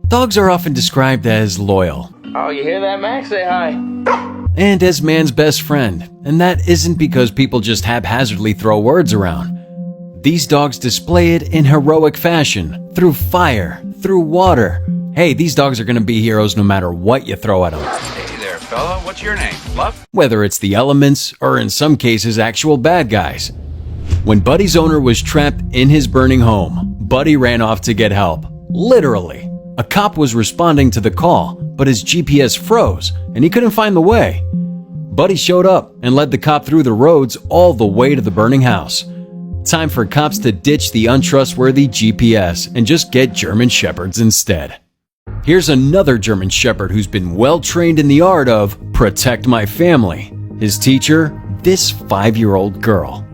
Dogs are often described as loyal. Oh, you hear that, Max? Say hi. And as man's best friend, and that isn't because people just haphazardly throw words around. These dogs display it in heroic fashion, through fire, through water. Hey, these dogs are going to be heroes no matter what you throw at them. Hey there, fella. What's your name? Fluff? Whether it's the elements, or in some cases, actual bad guys. When Buddy's owner was trapped in his burning home, Buddy ran off to get help. Literally. A cop was responding to the call, but his GPS froze, and he couldn't find the way. Buddy showed up and led the cop through the roads all the way to the burning house. Time for cops to ditch the untrustworthy GPS and just get German Shepherds instead. Here's another German Shepherd who's been well trained in the art of protect my family. His teacher, this 5-year-old girl.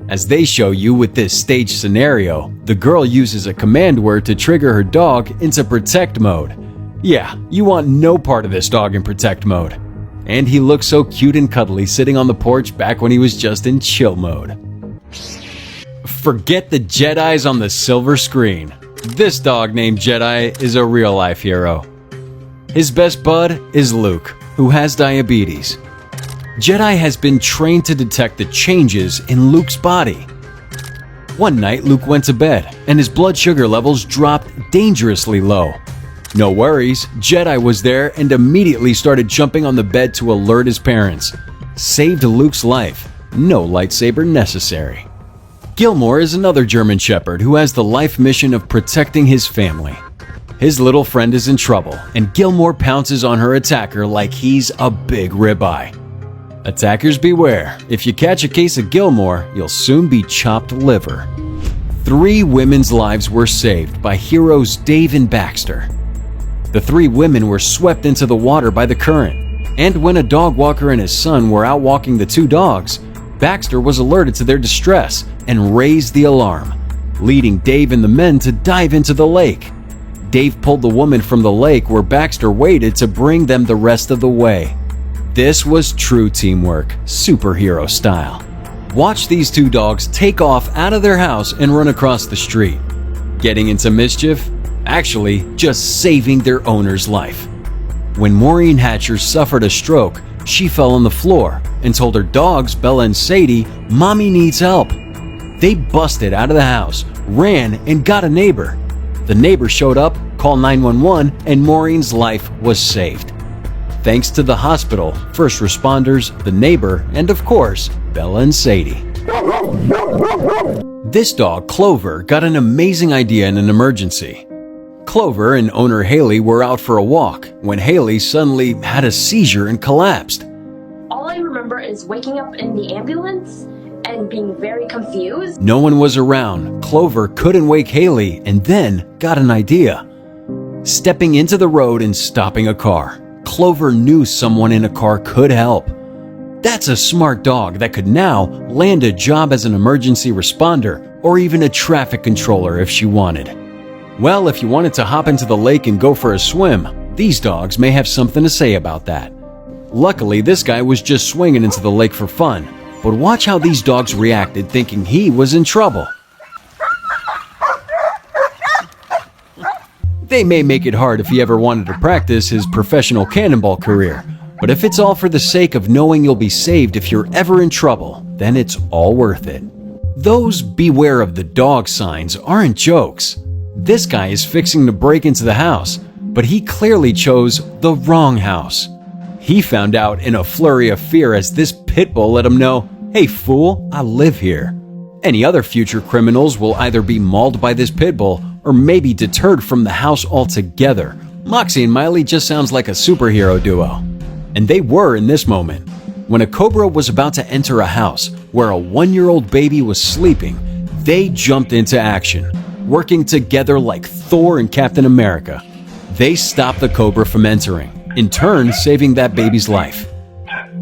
As they show you with this stage scenario, the girl uses a command word to trigger her dog into protect mode. Yeah, you want no part of this dog in protect mode. And he looks so cute and cuddly sitting on the porch back when he was just in chill mode. Forget the Jedis on the silver screen. This dog named Jedi is a real-life hero. His best bud is Luke, who has diabetes. Jedi has been trained to detect the changes in Luke's body. One night, Luke went to bed, and his blood sugar levels dropped dangerously low. No worries, Jedi was there and immediately started jumping on the bed to alert his parents. Saved Luke's life. No lightsaber necessary. Gilmore is another German Shepherd who has the life mission of protecting his family. His little friend is in trouble, and Gilmore pounces on her attacker like he's a big ribeye. Attackers beware. If you catch a case of Gilmore, you'll soon be chopped liver. 3 women's lives were saved by heroes Dave and Baxter. The 3 women were swept into the water by the current, and when a dog walker and his son were out walking the 2 dogs, Baxter was alerted to their distress and raised the alarm, leading Dave and the men to dive into the lake. Dave pulled the woman from the lake where Baxter waited to bring them the rest of the way. This was true teamwork, superhero style. Watch these 2 dogs take off out of their house and run across the street. Getting into mischief? Actually, just saving their owner's life. When Maureen Hatcher suffered a stroke, she fell on the floor and told her dogs, Bella and Sadie, "Mommy needs help." They busted out of the house, ran, and got a neighbor. The neighbor showed up, called 911, and Maureen's life was saved. Thanks to the hospital, first responders, the neighbor, and of course, Bella and Sadie. This dog, Clover, got an amazing idea in an emergency. Clover and owner Haley were out for a walk when Haley suddenly had a seizure and collapsed. All I remember is waking up in the ambulance and being very confused. No one was around. Clover couldn't wake Haley and then got an idea. Stepping into the road and stopping a car. Clover knew someone in a car could help. That's a smart dog that could now land a job as an emergency responder or even a traffic controller if she wanted. Well, if you wanted to hop into the lake and go for a swim, these dogs may have something to say about that. Luckily, this guy was just swinging into the lake for fun, but watch how these dogs reacted thinking he was in trouble. They may make it hard if he ever wanted to practice his professional cannonball career, but if it's all for the sake of knowing you'll be saved if you're ever in trouble, then it's all worth it. Those beware of the dog signs aren't jokes. This guy is fixing to break into the house, but he clearly chose the wrong house. He found out in a flurry of fear as this pit bull let him know, "Hey fool, I live here." Any other future criminals will either be mauled by this pit bull or maybe deterred from the house altogether. Moxie and Miley just sounds like a superhero duo. And they were in this moment. When a cobra was about to enter a house where a 1-year-old baby was sleeping, they jumped into action, working together like Thor and Captain America. They stopped the cobra from entering, in turn saving that baby's life.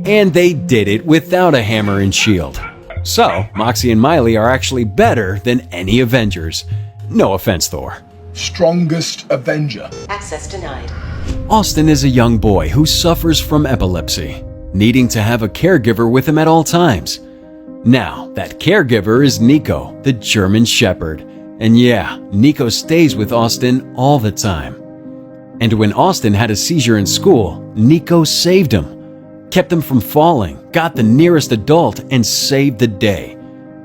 And they did it without a hammer and shield. So, Moxie and Miley are actually better than any Avengers. No offense, Thor. Strongest Avenger. Access denied. Austin is a young boy who suffers from epilepsy, needing to have a caregiver with him at all times. Now, that caregiver is Nico, the German Shepherd. And yeah, Nico stays with Austin all the time. And when Austin had a seizure in school, Nico saved him, kept him from falling, got the nearest adult, and saved the day.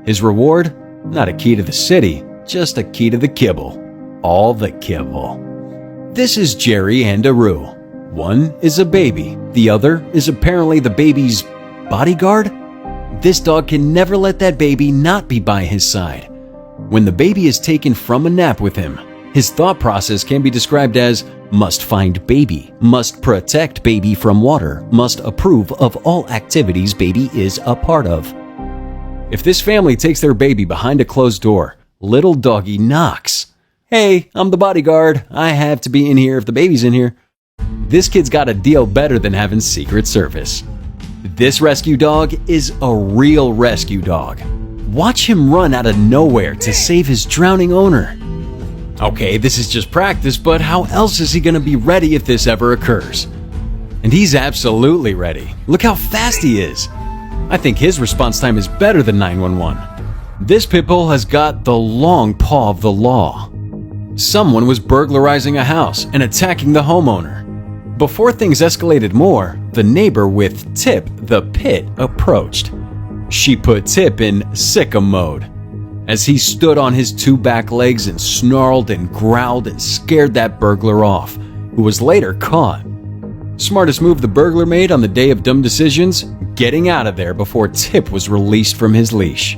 His reward? Not a key to the city, just a key to the kibble. All the kibble. This is Jerry and Aru. One is a baby, the other is apparently the baby's bodyguard? This dog can never let that baby not be by his side. When the baby is taken from a nap with him, his thought process can be described as must find baby, must protect baby from water, must approve of all activities baby is a part of. If this family takes their baby behind a closed door, little doggy knocks. Hey, I'm the bodyguard. I have to be in here if the baby's in here. This kid's got a deal better than having Secret Service. This rescue dog is a real rescue dog. Watch him run out of nowhere to save his drowning owner. Okay, this is just practice, but how else is he going to be ready if this ever occurs? And he's absolutely ready. Look how fast he is. I think his response time is better than 911. This pit bull has got the long paw of the law. Someone was burglarizing a house and attacking the homeowner. Before things escalated more, the neighbor with Tip the Pit approached. She put Tip in sicko mode as he stood on his two back legs and snarled and growled and scared that burglar off, who was later caught. Smartest move the burglar made on the day of dumb decisions? Getting out of there before Tip was released from his leash.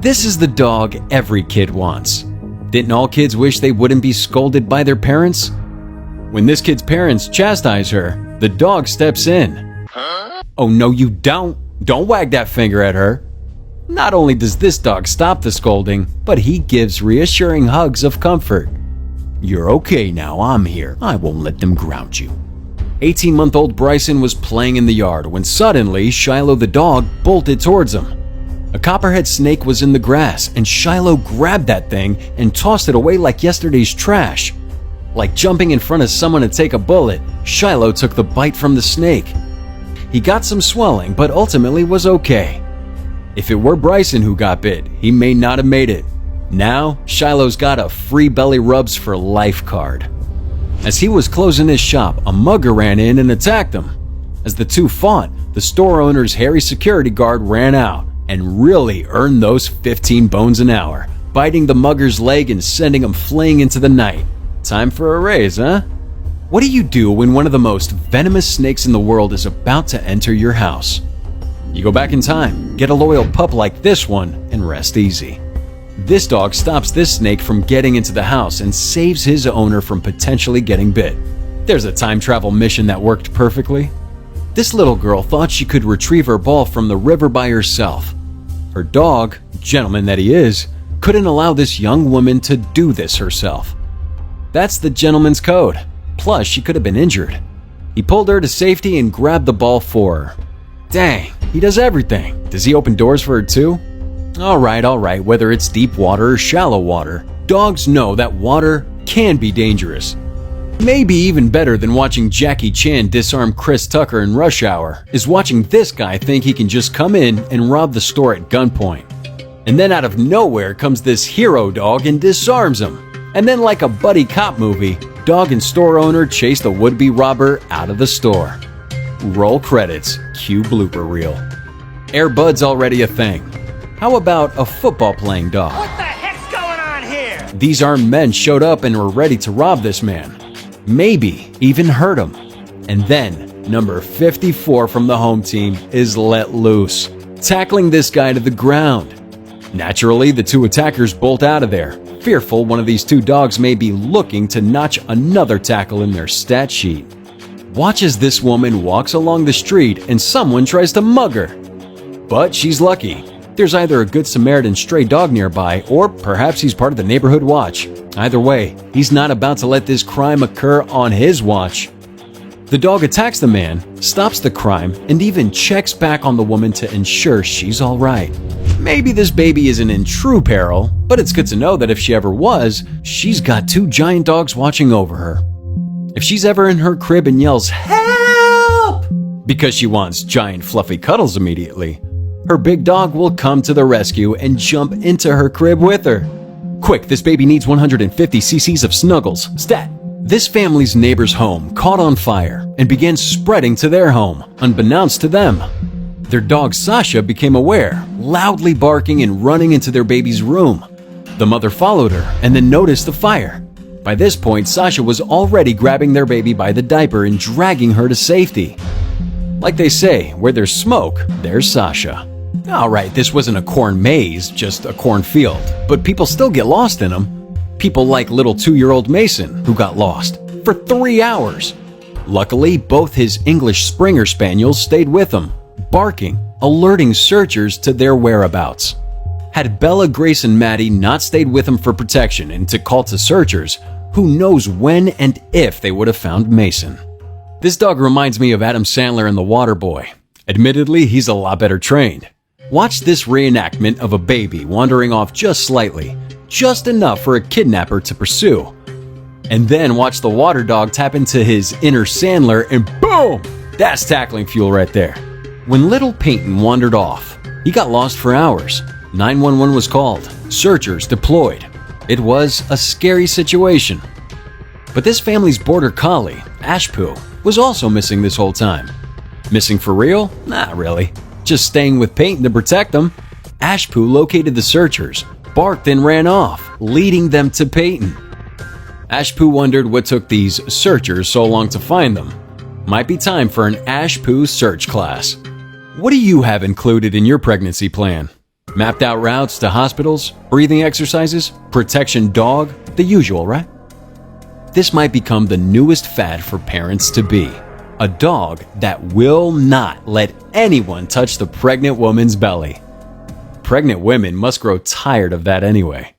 This is the dog every kid wants. Didn't all kids wish they wouldn't be scolded by their parents? When this kid's parents chastise her, the dog steps in. Oh no, you don't. Don't wag that finger at her. Not only does this dog stop the scolding, but he gives reassuring hugs of comfort. You're okay now, I'm here. I won't let them ground you. 18-month-old Bryson was playing in the yard when suddenly Shiloh the dog bolted towards him. A copperhead snake was in the grass and Shiloh grabbed that thing and tossed it away like yesterday's trash. Like jumping in front of someone to take a bullet, Shiloh took the bite from the snake. He got some swelling, but ultimately was okay. If it were Bryson who got bit, he may not have made it. Now, Shiloh's got a free belly rubs for life card. As he was closing his shop, a mugger ran in and attacked him. As the two fought, the store owner's hairy security guard ran out and really earned those 15 bones an hour, biting the mugger's leg and sending him fleeing into the night. Time for a raise, huh? What do you do when one of the most venomous snakes in the world is about to enter your house? You go back in time, get a loyal pup like this one, and rest easy. This dog stops this snake from getting into the house and saves his owner from potentially getting bit. There's a time travel mission that worked perfectly. This little girl thought she could retrieve her ball from the river by herself. Her dog, gentleman that he is, couldn't allow this young woman to do this herself. That's the gentleman's code. Plus, she could have been injured. He pulled her to safety and grabbed the ball for her. Dang, he does everything. Does he open doors for her too? All right, whether it's deep water or shallow water, dogs know that water can be dangerous. Maybe even better than watching Jackie Chan disarm Chris Tucker in Rush Hour is watching this guy think he can just come in and rob the store at gunpoint. And then out of nowhere comes this hero dog and disarms him. And then like a buddy cop movie, dog and store owner chase the would-be robber out of the store. Roll credits, cue blooper reel. Air Bud's already a thing. How about a football-playing dog? What the heck's going on here? These armed men showed up and were ready to rob this man. Maybe even hurt him. And then, number 54 from the home team is let loose, tackling this guy to the ground. Naturally, the two attackers bolt out of there, fearful one of these two dogs may be looking to notch another tackle in their stat sheet. Watch as this woman walks along the street and someone tries to mug her. But she's lucky. There's either a Good Samaritan stray dog nearby, or perhaps he's part of the neighborhood watch. Either way, he's not about to let this crime occur on his watch. The dog attacks the man, stops the crime, and even checks back on the woman to ensure she's all right. Maybe this baby isn't in true peril, but it's good to know that if she ever was, she's got two giant dogs watching over her. If she's ever in her crib and yells, "Help!" because she wants giant fluffy cuddles immediately, her big dog will come to the rescue and jump into her crib with her. Quick, this baby needs 150 cc's of Snuggles. Stat! This family's neighbor's home caught on fire and began spreading to their home, unbeknownst to them. Their dog Sasha became aware, loudly barking and running into their baby's room. The mother followed her and then noticed the fire. By this point, Sasha was already grabbing their baby by the diaper and dragging her to safety. Like they say, where there's smoke, there's Sasha. Alright, this wasn't a corn maze, just a cornfield, but people still get lost in them. People like little 2-year-old Mason, who got lost for 3 hours. Luckily, both his English Springer Spaniels stayed with him, barking, alerting searchers to their whereabouts. Had Bella, Grace, and Maddie not stayed with him for protection and to call to searchers, who knows when and if they would have found Mason. This dog reminds me of Adam Sandler in The Waterboy. Admittedly, he's a lot better trained. Watch this reenactment of a baby wandering off just slightly, just enough for a kidnapper to pursue. And then watch the water dog tap into his inner Sandler and boom! That's tackling fuel right there. When little Peyton wandered off, he got lost for hours. 911 was called, searchers deployed. It was a scary situation. But this family's border collie, Ashpoo, was also missing this whole time. Missing for real? Not really. Just staying with Peyton to protect them. Ashpoo located the searchers, barked and ran off, leading them to Peyton. Ashpoo wondered what took these searchers so long to find them. Might be time for an Ashpoo search class. What do you have included in your pregnancy plan? Mapped out routes to hospitals, breathing exercises, protection dog, the usual, right? This might become the newest fad for parents to be. A dog that will not let anyone touch the pregnant woman's belly. Pregnant women must grow tired of that anyway.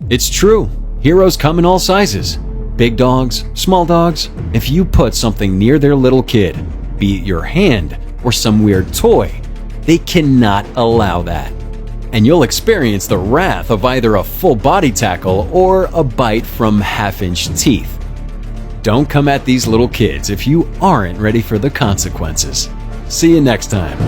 It's true, heroes come in all sizes. Big dogs, small dogs. If you put something near their little kid, be it your hand or some weird toy, they cannot allow that. And you'll experience the wrath of either a full body tackle or a bite from half-inch teeth. Don't come at these little kids if you aren't ready for the consequences. See you next time.